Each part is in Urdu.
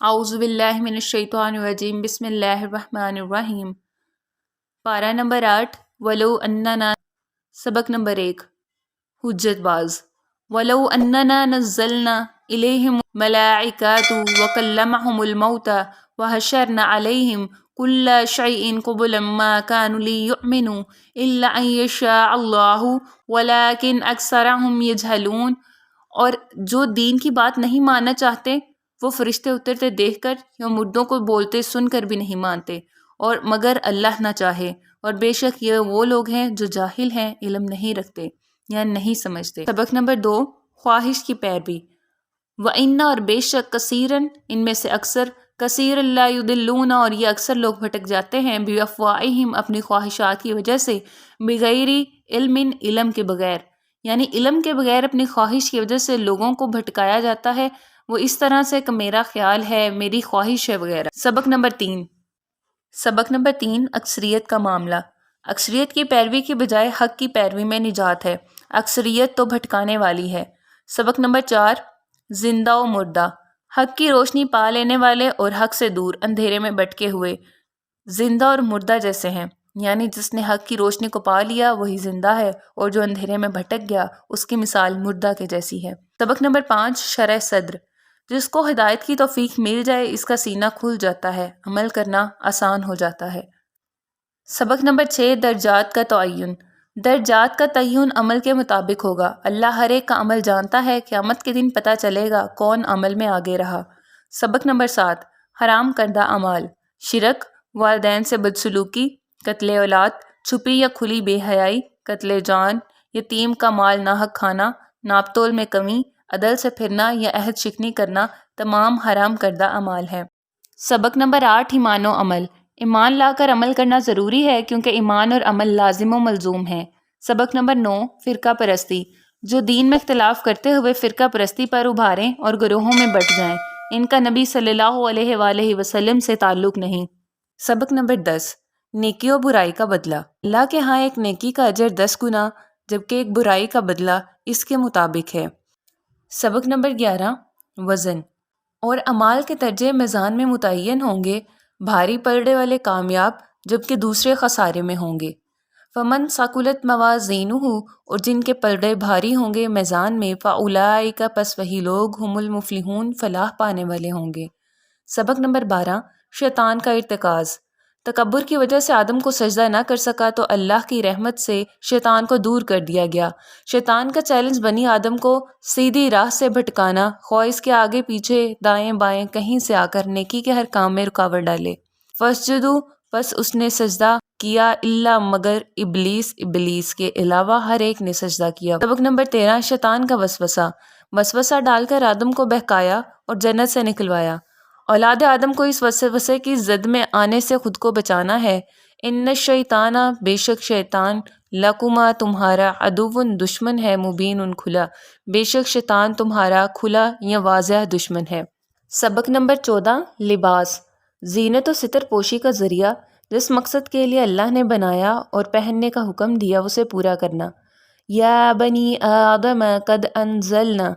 اعوذ باللہ من الشیطان الرجیم بسم اللہ الرحمن الرحیم۔ پارہ نمبر 8 ولو اننا، سبق نمبر 1 حجت باز۔ ولو اننا نزلنا الیہم ملائکات وکلمہم الموتى وحشرنا علیہم کل شیء قبلا ما كانوا لیؤمنوا الا ان یشاء اللہ ولکن اکثرہم یجہلون۔ اور جو دین کی بات نہیں ماننا چاہتے وہ فرشتے اترتے دیکھ کر یا مردوں کو بولتے سن کر بھی نہیں مانتے، اور مگر اللہ نہ چاہے، اور بے شک یہ وہ لوگ ہیں جو جاہل ہیں، علم نہیں رکھتے یا نہیں سمجھتے۔ سبق نمبر 2 خواہش کی پیروی۔ وَإِنَّ، اور بے شک، کثیراً، ان میں سے اکثر، کثیر لا یضلون، اور یہ اکثر لوگ بھٹک جاتے ہیں، بِأَفْوَاهِهِمْ، اپنی خواہشات کی وجہ سے، بغیر علم، علم کے بغیر، یعنی علم کے بغیر اپنی خواہش کی وجہ سے لوگوں کو بھٹکایا جاتا ہے، وہ اس طرح سے کہ میرا خیال ہے، میری خواہش ہے وغیرہ۔ سبق نمبر 3 اکثریت کا معاملہ۔ اکثریت کی پیروی کی بجائے حق کی پیروی میں نجات ہے، اکثریت تو بھٹکانے والی ہے۔ سبق نمبر 4 زندہ و مردہ۔ حق کی روشنی پا لینے والے اور حق سے دور اندھیرے میں بھٹکے ہوئے زندہ اور مردہ جیسے ہیں، یعنی جس نے حق کی روشنی کو پا لیا وہی زندہ ہے، اور جو اندھیرے میں بھٹک گیا اس کی مثال مردہ کے جیسی ہے۔ سبق نمبر 5 شرح صدر۔ جس کو ہدایت کی توفیق مل جائے اس کا سینہ کھل جاتا ہے، عمل کرنا آسان ہو جاتا ہے۔ سبق نمبر 6 درجات کا تعین۔ درجات کا تعین عمل کے مطابق ہوگا، اللہ ہر ایک کا عمل جانتا ہے، قیامت کے دن پتہ چلے گا کون عمل میں آگے رہا۔ سبق نمبر 7 حرام کردہ اعمال۔ شرک، والدین سے بدسلوکی، قتل اولاد، چھپی یا کھلی بے حیائی، قتل جان، یتیم کا مال ناحق کھانا، ناپ تول میں کمی، عدل سے پھرنا یا عہد شکنی کرنا، تمام حرام کردہ اعمال ہیں۔ سبق نمبر 8 ایمان و عمل۔ ایمان لا کر عمل کرنا ضروری ہے کیونکہ ایمان اور عمل لازم و ملزوم ہیں۔ سبق نمبر 9 فرقہ پرستی۔ جو دین میں اختلاف کرتے ہوئے فرقہ پرستی پر ابھاریں اور گروہوں میں بٹ جائیں، ان کا نبی صلی اللہ علیہ وآلہ وسلم سے تعلق نہیں۔ سبق نمبر 10 نیکی و برائی کا بدلہ۔ اللہ کے ہاں ایک نیکی کا اجر 10 گنا جبکہ ایک برائی کا بدلہ اس کے مطابق ہے۔ سبق نمبر 11 وزن۔ اور اعمال کے درجے میزان میں متعین ہوں گے، بھاری پلڑے والے کامیاب جبکہ دوسرے خسارے میں ہوں گے۔ فمن ثقلت موازینہ، اور جن کے پلڑے بھاری ہوں گے میزان میں، فاولئک، پس وہی لوگ، ہم المفلحون، فلاح پانے والے ہوں گے۔ سبق نمبر 12 شیطان کا ارتکاز۔ تکبر کی وجہ سے آدم کو سجدہ نہ کر سکا تو اللہ کی رحمت سے شیطان کو دور کر دیا گیا۔ شیطان کا چیلنج بنی آدم کو سیدھی راہ سے بھٹکانا، خواہ اس کے آگے پیچھے دائیں بائیں کہیں سے آ کر نیکی کے ہر کام میں رکاوٹ ڈالے۔ فسجدوا، پس اس نے سجدہ کیا، الا، مگر، ابلیس، ابلیس کے علاوہ ہر ایک نے سجدہ کیا۔ سبق نمبر 13 شیطان کا وسوسہ۔ وسوسہ ڈال کر آدم کو بہکایا اور جنت سے نکلوایا۔ اولاد آدم کو اس وسوسے کی زد میں آنے سے خود کو بچانا ہے۔ ان الشیطان، بے شک شیطان، لکما، تمہارا، عدو، دشمن ہے، مبین، کھلا، بے شک شیطان تمہارا کھلا یا واضح دشمن ہے۔ سبق نمبر 14 لباس۔ زینت و ستر پوشی کا ذریعہ، جس مقصد کے لیے اللہ نے بنایا اور پہننے کا حکم دیا اسے پورا کرنا۔ یا بنی آدم قد انزلنا،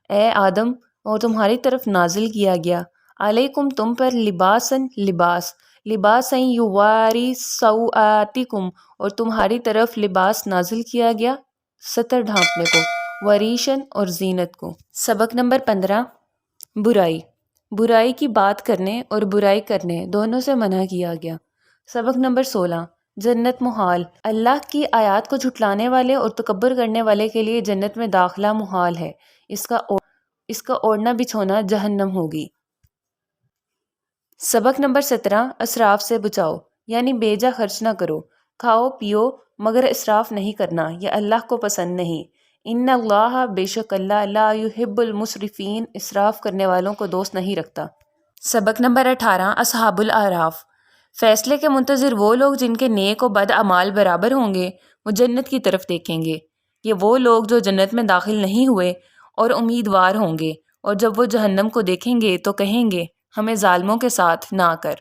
اے آدم، اور تمہاری طرف نازل کیا گیا، علیکم، تم پر، لباسن، لباس، لباسن یواری سوآتکم، اور تمہاری طرف لباس نازل کیا گیا ستر ڈھانپنے کو، وریشن، اور زینت کو۔ سبق نمبر 15 برائی۔ برائی کی بات کرنے اور برائی کرنے دونوں سے منع کیا گیا۔ سبق نمبر 16 جنت محال۔ اللہ کی آیات کو جھٹلانے والے اور تکبر کرنے والے کے لیے جنت میں داخلہ محال ہے، اس کا اوڑھنا بچھونا جہنم ہوگی۔ سبق نمبر 17 اسراف سے بچاؤ، یعنی بیجا خرچ نہ کرو، کھاؤ پیو مگر اسراف نہیں کرنا، یہ اللہ کو پسند نہیں۔ ان اللہ، بے شک اللہ، لا یحب المسرفین، اسراف کرنے والوں کو دوست نہیں رکھتا۔ سبق نمبر 18 اصحاب الاعراف۔ فیصلے کے منتظر وہ لوگ جن کے نیک و بد اعمال برابر ہوں گے، وہ جنت کی طرف دیکھیں گے۔ یہ وہ لوگ جو جنت میں داخل نہیں ہوئے اور امیدوار ہوں گے، اور جب وہ جہنم کو دیکھیں گے تو کہیں گے ہمیں ظالموں کے ساتھ نہ کر۔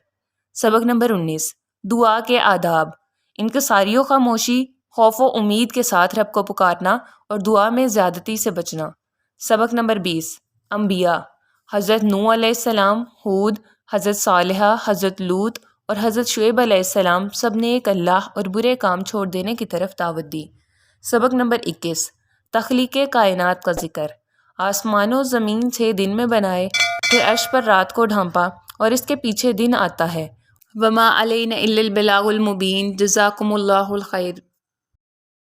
سبق نمبر 19 دعا کے آداب۔ انکساریوں خاموشی، خوف و امید کے ساتھ رب کو پکارنا اور دعا میں زیادتی سے بچنا۔ سبق نمبر 20 انبیاء۔ حضرت نوح علیہ السلام، ہود، حضرت صالحہ، حضرت لوط اور حضرت شعیب علیہ السلام سب نے ایک اللہ اور برے کام چھوڑ دینے کی طرف دعوت دی۔ سبق نمبر 21، تخلیق کائنات کا ذکر۔ آسمان و زمین سے دن میں بنائے، پھر عرش پر رات کو ڈھانپا اور اس کے پیچھے دن آتا ہے۔ وما علینا الا البلاغ المبین۔ جزاکم اللہ الخیر۔